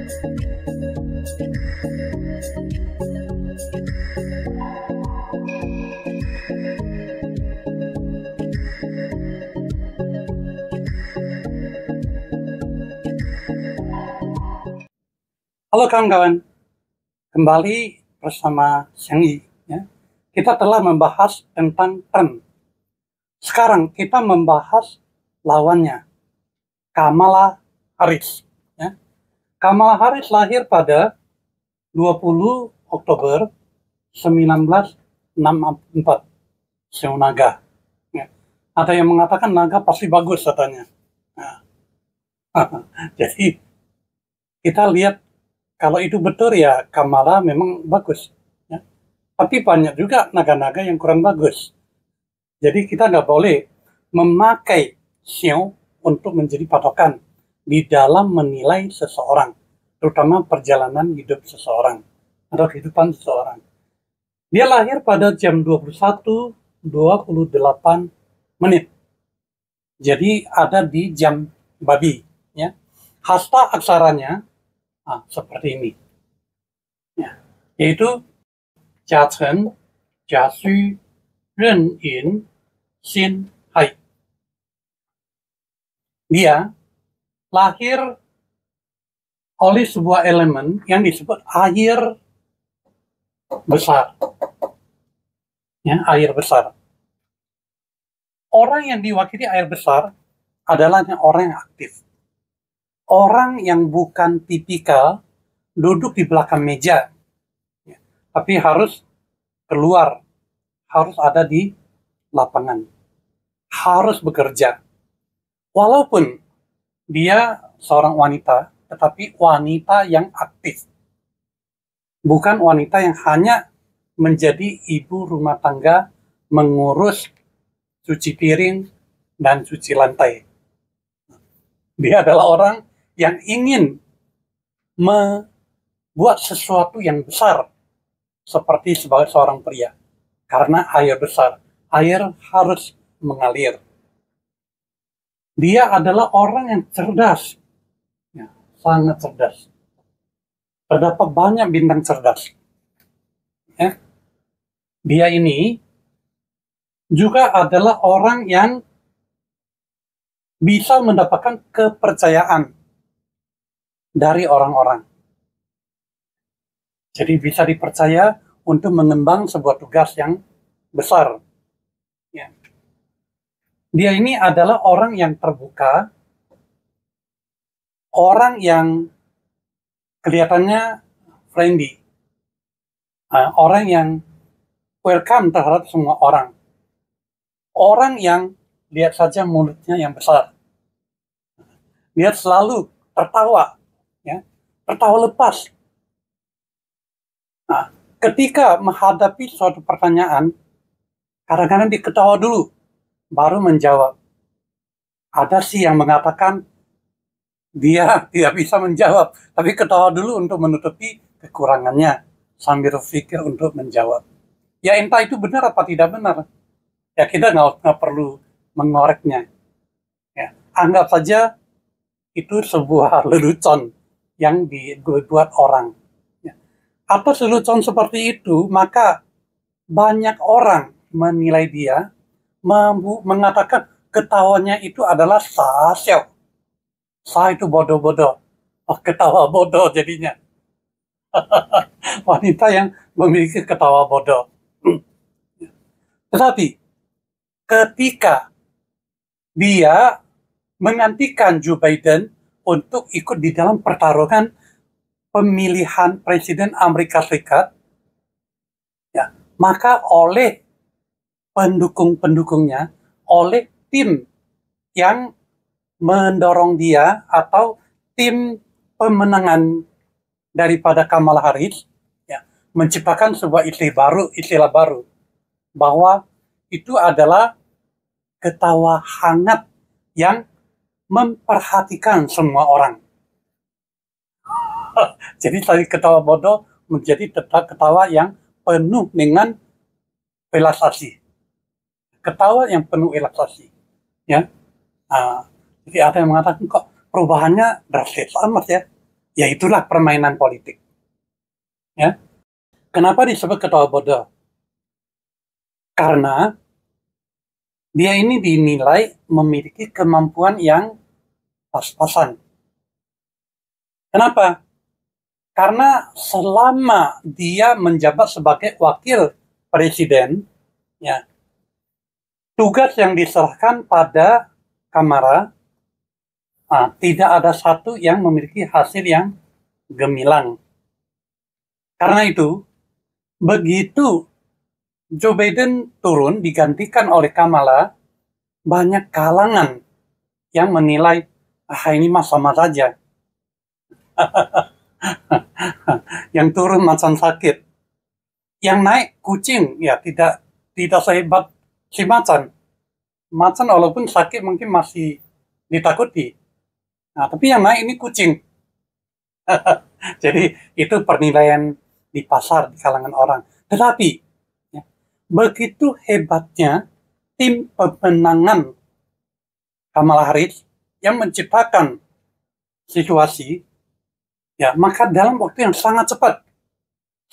Halo kawan-kawan, kembali bersama Xiang Yi. Ya. Kita telah membahas tentang Trump. Sekarang kita membahas lawannya, Kamala Harris. Ya. Kamala Harris lahir pada 20 Oktober 1964, Shou Naga. Ya. Ada yang mengatakan naga pasti bagus katanya. Nah. Jadi kita lihat kalau itu betul ya Kamala memang bagus. Ya. Tapi banyak juga naga-naga yang kurang bagus. Jadi kita nggak boleh memakai Shou untuk menjadi patokan di dalam menilai seseorang, terutama perjalanan hidup seseorang atau kehidupan seseorang. Dia lahir pada jam 21.28. Jadi ada di jam babi. Ya. Hasta aksaranya seperti ini. Ya. Yaitu Jia Chen, Jia Xu, Ren Yin, Xin Hai. Dia lahir oleh sebuah elemen yang disebut air besar. Ya, air besar. Orang yang diwakili air besar adalah orang yang aktif. Orang yang bukan tipikal duduk di belakang meja, ya, tapi harus keluar, harus ada di lapangan, harus bekerja. Walaupun dia seorang wanita, tetapi wanita yang aktif. Bukan wanita yang hanya menjadi ibu rumah tangga, mengurus cuci piring dan cuci lantai. Dia adalah orang yang ingin membuat sesuatu yang besar seperti sebagai seorang pria. Karena air besar, air harus mengalir. Dia adalah orang yang cerdas, ya, sangat cerdas. Terdapat banyak bintang cerdas. Ya. Dia ini juga adalah orang yang bisa mendapatkan kepercayaan dari orang-orang. Jadi bisa dipercaya untuk mengembang sebuah tugas yang besar. Ya. Dia ini adalah orang yang terbuka, orang yang kelihatannya friendly, orang yang welcome terhadap semua orang. Orang yang lihat saja mulutnya yang besar. Dia selalu tertawa. Ya, tertawa lepas. Nah, ketika menghadapi suatu pertanyaan, kadang-kadang diketawa dulu, baru menjawab. Ada sih yang mengatakan dia tidak bisa menjawab, tapi ketawa dulu untuk menutupi kekurangannya, sambil berpikir untuk menjawab. Ya entah itu benar apa tidak benar. Ya kita nggak perlu mengoreknya. Ya, anggap saja itu sebuah lelucon yang dibuat orang. Ya. Atas lelucon seperti itu, maka banyak orang menilai dia, mengatakan ketawanya itu adalah sa xiao. Sa itu bodoh-bodoh. Oh, ketawa bodoh jadinya. Wanita yang memiliki ketawa bodoh. Tetapi, ketika dia menggantikan Joe Biden untuk ikut di dalam pertarungan pemilihan Presiden Amerika Serikat, ya, maka oleh pendukung-pendukungnya, oleh tim yang mendorong dia atau tim pemenangan daripada Kamala Harris, ya, menciptakan sebuah istilah baru, bahwa itu adalah ketawa hangat yang memperhatikan semua orang. Jadi tadi ketawa bodoh menjadi ketawa yang penuh dengan relaksasi. Ketawa yang penuh relaksasi. Ya. Jadi ada yang mengatakan kok perubahannya drastis amat ya. Ya itulah permainan politik. Ya. Kenapa disebut ketawa bodoh? Karena dia ini dinilai memiliki kemampuan yang pas-pasan. Kenapa? Karena selama dia menjabat sebagai wakil presiden, ya, tugas yang diserahkan pada Kamara tidak ada satu yang memiliki hasil yang gemilang. Karena itu, begitu Joe Biden turun digantikan oleh Kamala, banyak kalangan yang menilai, ini mah sama saja. Yang turun macan sakit. Yang naik kucing, ya tidak sehebat si macan. Macan walaupun sakit mungkin masih ditakuti. Nah, tapi yang naik ini kucing. Jadi itu penilaian di pasar, di kalangan orang. Tetapi, ya, begitu hebatnya tim pemenangan Kamala Harris yang menciptakan situasi, ya, maka dalam waktu yang sangat cepat,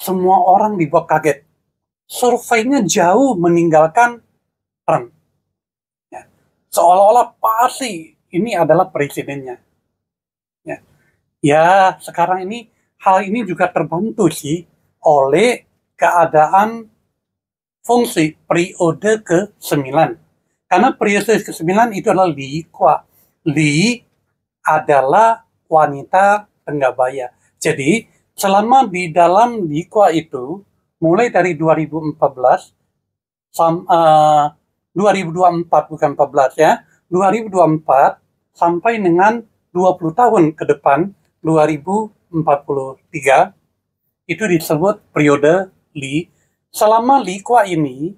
semua orang dibuat kaget. Surveinya jauh meninggalkan Trump. Ya. Seolah-olah pasti ini adalah presidennya. Ya, sekarang ini hal ini juga terbantu sih oleh keadaan fungsi periode ke-9. Karena periode ke-9 itu adalah Li Kwa. Li adalah wanita Tenggabaya. Jadi, selama di dalam Li Kwa itu, mulai dari 2014, 2024 bukan 14 ya, 2024 sampai dengan 20 tahun ke depan, 2043, itu disebut periode Li. Selama Li Kwa ini,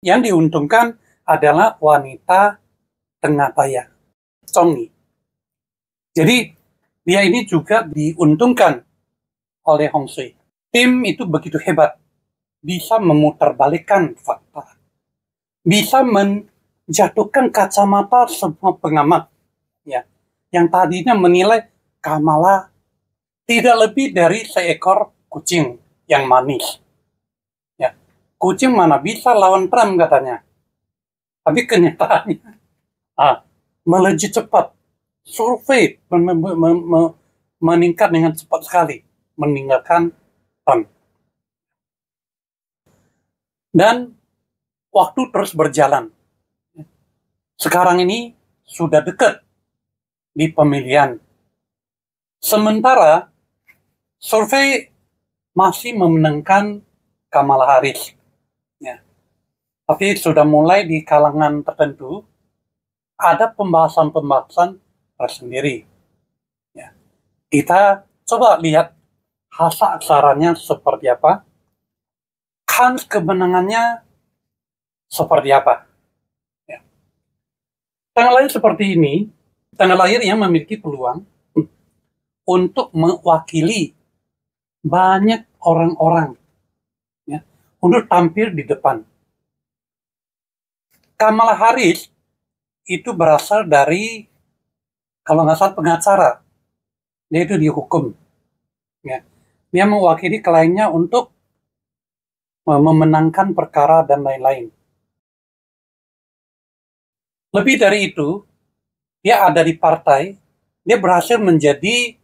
yang diuntungkan adalah wanita Tenggabaya, Chongyi. Jadi, dia ini juga diuntungkan oleh Hong Sui. Tim itu begitu hebat, bisa memutarbalikkan fakta, bisa menjatuhkan kacamata semua pengamat, ya, yang tadinya menilai Kamala tidak lebih dari seekor kucing yang manis. Ya, kucing mana bisa lawan Trump katanya. Tapi kenyataannya melejit cepat. Survei meningkat dengan cepat sekali meninggalkan Trump. Dan waktu terus berjalan. Sekarang ini sudah dekat di pemilihan. Sementara survei masih memenangkan Kamala Harris. Ya. Tapi sudah mulai di kalangan tertentu ada pembahasan-pembahasan tersendiri. Ya. Kita coba lihat hasa aksaranya seperti apa, kans kemenangannya seperti apa. Ya. Tanggal lahir seperti ini, tanggal lahir yang memiliki peluang untuk mewakili banyak orang-orang, ya, untuk tampil di depan. Kamala Harris itu berasal dari, kalau nggak salah, pengacara. Dia itu dihukum. Ya. Dia mewakili kliennya untuk memenangkan perkara dan lain-lain. Lebih dari itu, dia ada di partai, dia berhasil menjadi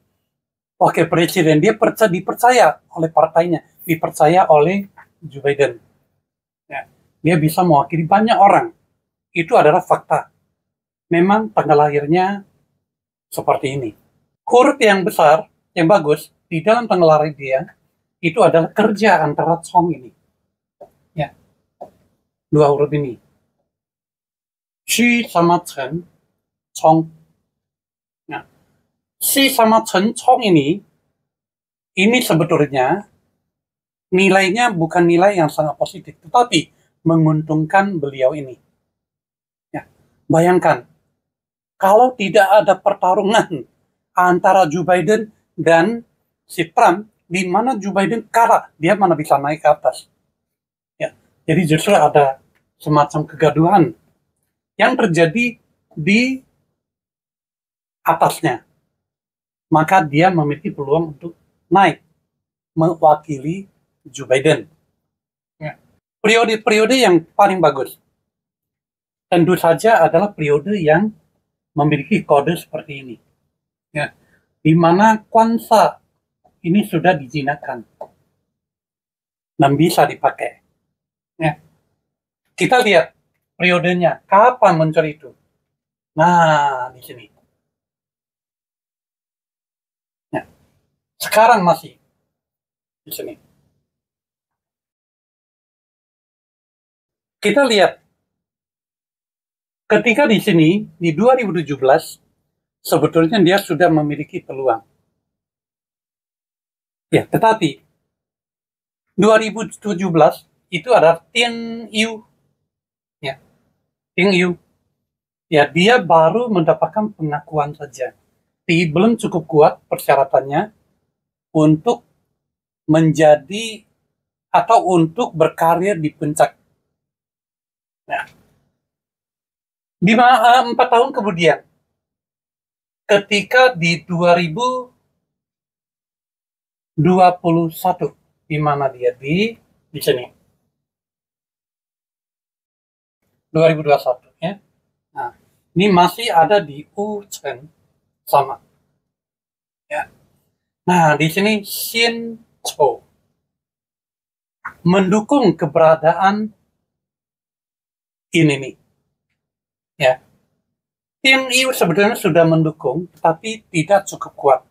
wakil presiden. Dia dipercaya oleh partainya, dipercaya oleh Joe Biden. Ya. Dia bisa mewakili banyak orang. Itu adalah fakta. Memang tanggal lahirnya seperti ini. Huruf yang besar, yang bagus, di dalam tanggal lahir dia, itu adalah kerja antara Chong ini. Ya. Dua huruf ini. Xu sama Chen, Chong. Nah, Xi sama Chen Chong ini sebetulnya nilainya bukan nilai yang sangat positif, tetapi menguntungkan beliau ini. Ya. Bayangkan, kalau tidak ada pertarungan antara Joe Biden dan si Trump, di mana Joe Biden kalah, dia mana bisa naik ke atas. Ya. Jadi justru ada semacam kegaduhan yang terjadi di atasnya. maka dia memiliki peluang untuk naik mewakili Joe Biden. Ya. Periode-periode yang paling bagus tentu saja adalah periode yang memiliki kode seperti ini, ya, di mana kuansa ini sudah dijinakkan dan bisa dipakai. Ya. Kita lihat periodenya, kapan muncul itu? Nah, di sini. Ya. Sekarang masih di sini. Kita lihat, ketika di sini, di 2017, sebetulnya dia sudah memiliki peluang. Ya, tetapi 2017 itu adalah Tian Yu. Ya, Tian Yu. Ya, dia baru mendapatkan pengakuan saja. Belum cukup kuat persyaratannya untuk menjadi atau untuk berkarir di puncak. Nah, 4 tahun kemudian, ketika di 2021, di mana dia di sini 2021, ya. Nah, ini masih ada di Chen sama. Ya. Nah, di sini Xin Chou mendukung keberadaan ini nih. Ya. Tim Yu sebetulnya sudah mendukung, tapi tidak cukup kuat.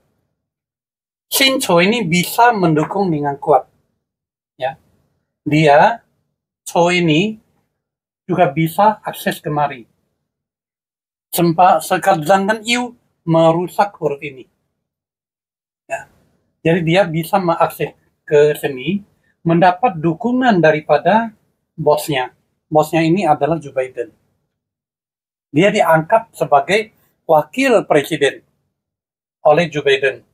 Xin Chou ini bisa mendukung dengan kuat. Ya. Dia, Chou ini juga bisa akses kemari. Sedangkan Yu merusak huruf ini. Ya. Jadi dia bisa mengakses ke sini, mendapat dukungan daripada bosnya. Bosnya ini adalah Joe Biden. Dia diangkat sebagai wakil presiden oleh Joe Biden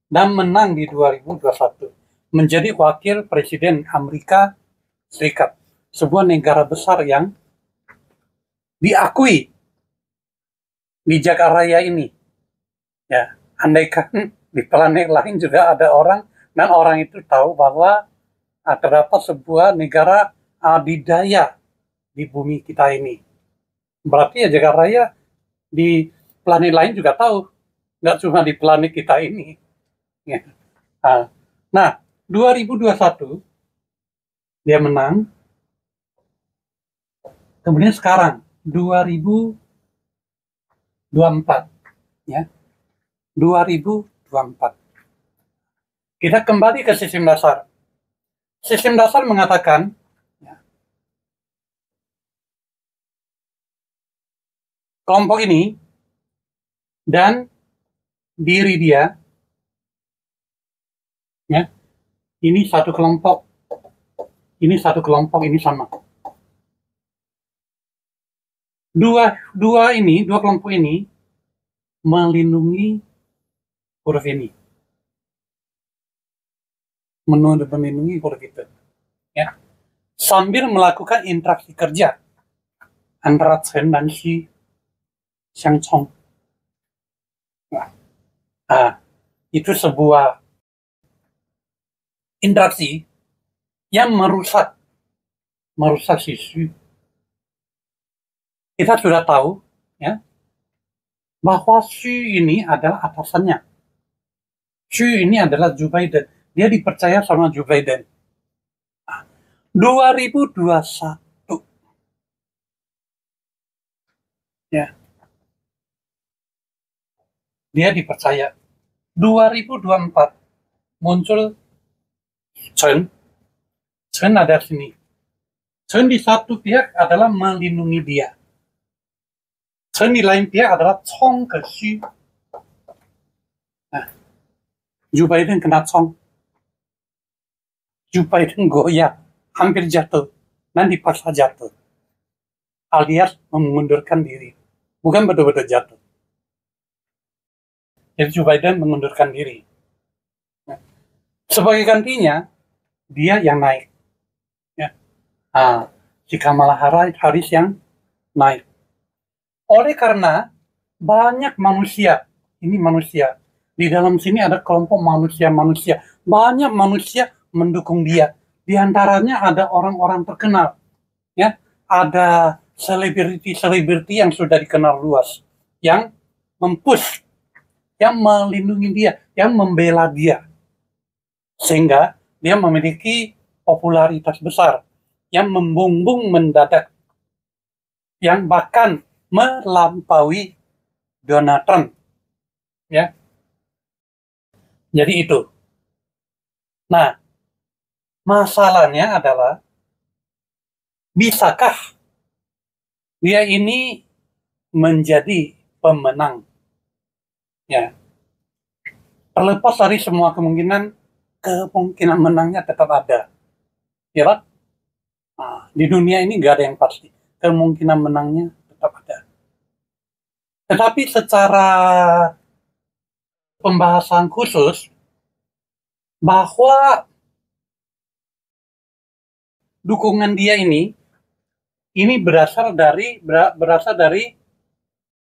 dan menang di 2021 menjadi wakil presiden Amerika Serikat, sebuah negara besar yang diakui di Jagat Raya ini. Ya, andaikan di planet lain juga ada orang dan orang itu tahu bahwa terdapat sebuah negara adidaya di bumi kita ini. Berarti ya Jagat Raya di planet lain juga tahu, nggak cuma di planet kita ini. Ya. Nah, 2021 dia menang. Kemudian sekarang 2024, ya, 2024. Kita kembali ke sistem dasar. Sistem dasar mengatakan kelompok ini dan diri dia, ya, ini satu kelompok, ini satu kelompok, ini sama. Dua kelompok ini melindungi huruf ini, melindungi huruf itu, ya, sambil melakukan interaksi kerja antara Chen dan Xi Xiangchong. Itu sebuah interaksi yang merusak si Xi. Kita sudah tahu, ya, bahwa Xi ini adalah atasannya. Xi ini adalah Joe Biden. Dia dipercaya sama Joe Biden. 2021, ya, dia dipercaya. 2024 muncul Chen ada sini. Chen di satu pihak adalah melindungi dia. Chen di lain pihak adalah Chong ke Xi. Nah, Joe Biden kena Chong. Joe Biden goyah, hampir jatuh, dan dipaksa jatuh, alias mengundurkan diri. Bukan betul-betul jatuh. Jadi Joe Biden mengundurkan diri. Sebagai gantinya, dia yang naik. Ya. Si Kamala Harris yang naik. Oleh karena banyak manusia, ini manusia, Di dalam sini ada kelompok manusia-manusia. Banyak manusia mendukung dia. Di antaranya ada orang-orang terkenal. Ya, ada selebriti-selebriti yang sudah dikenal luas. Yang mempush, yang melindungi dia, yang membela dia. Sehingga dia memiliki popularitas besar. Yang membumbung mendadak. Yang bahkan melampaui Donald Trump. Ya, jadi itu. Nah, masalahnya adalah, bisakah dia ini menjadi pemenang? Ya, terlepas dari semua kemungkinan menangnya tetap ada. Ya, Pak? Nah, di dunia ini nggak ada yang pasti. Kemungkinan menangnya tetap ada. Tetapi secara pembahasan khusus, bahwa dukungan dia ini berasal dari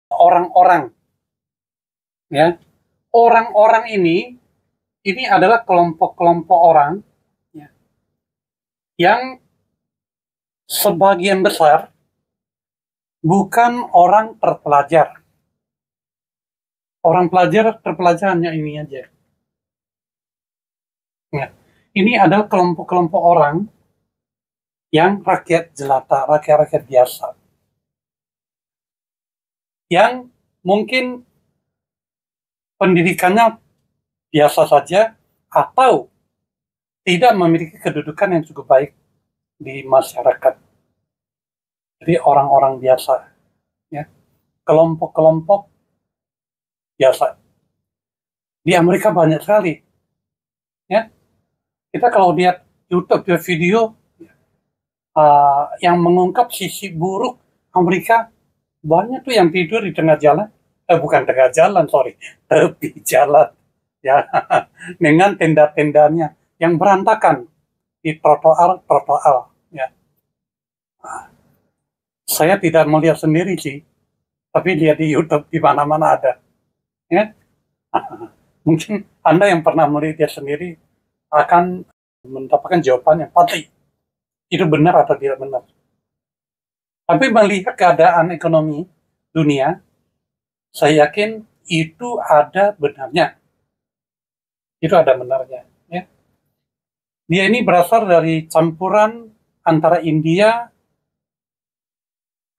orang-orang, ya. Orang-orang ini adalah kelompok-kelompok orang, ya, yang sebagian besar bukan orang terpelajar. Orang terpelajar hanya ini aja. Ya. Ini adalah kelompok-kelompok orang yang rakyat jelata, rakyat-rakyat biasa. Yang mungkin pendidikannya biasa saja atau tidak memiliki kedudukan yang cukup baik di masyarakat. Jadi orang-orang biasa, ya, kelompok-kelompok biasa. Di Amerika banyak sekali, ya. Kita kalau lihat YouTube video yang mengungkap sisi buruk Amerika, banyak tuh yang tidur di tengah jalan, bukan tengah jalan, sorry, tepi jalan, ya, dengan tenda-tendanya yang berantakan di trotoar, ya. Saya tidak melihat sendiri sih, tapi lihat di YouTube di mana-mana ada, ya. Mungkin Anda yang pernah melihat sendiri akan mendapatkan jawaban yang pasti. Itu benar atau tidak benar. Tapi melihat keadaan ekonomi dunia, saya yakin itu ada benarnya. Itu ada benarnya. Ya. Dia ini berasal dari campuran antara India,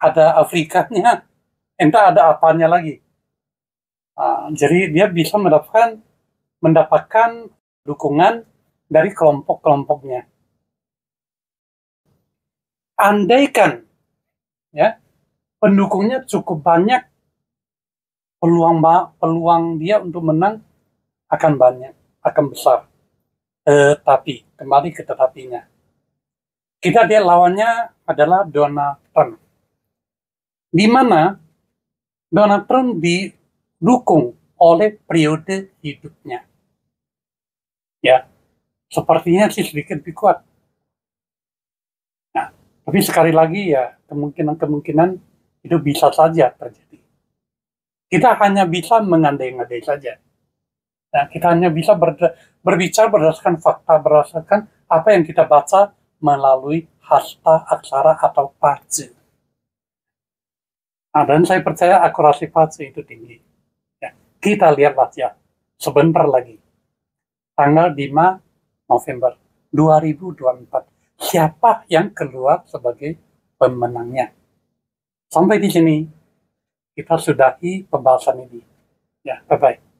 ada Afrikanya, entah ada apanya lagi. Jadi dia bisa mendapatkan dukungan dari kelompok-kelompoknya. Andaikan, ya, pendukungnya cukup banyak, peluang dia untuk menang akan banyak, akan besar. Tetapi, kembali ke tetapinya, kita lihat lawannya adalah Donald Trump, di mana Donald Trump didukung oleh periode hidupnya. Ya, sepertinya sih sedikit lebih kuat. Tapi sekali lagi ya, kemungkinan itu bisa saja terjadi. Kita hanya bisa mengandai-andai saja. Nah, kita hanya bisa berbicara berdasarkan fakta, berdasarkan apa yang kita baca melalui hasta, aksara, atau pace. Nah, dan saya percaya akurasi pace itu tinggi. Ya, kita lihatlah ya, sebentar lagi, tanggal 5 November 2024. Siapa yang keluar sebagai pemenangnya? Sampai di sini kita sudahi pembahasan ini. Ya, bye-bye.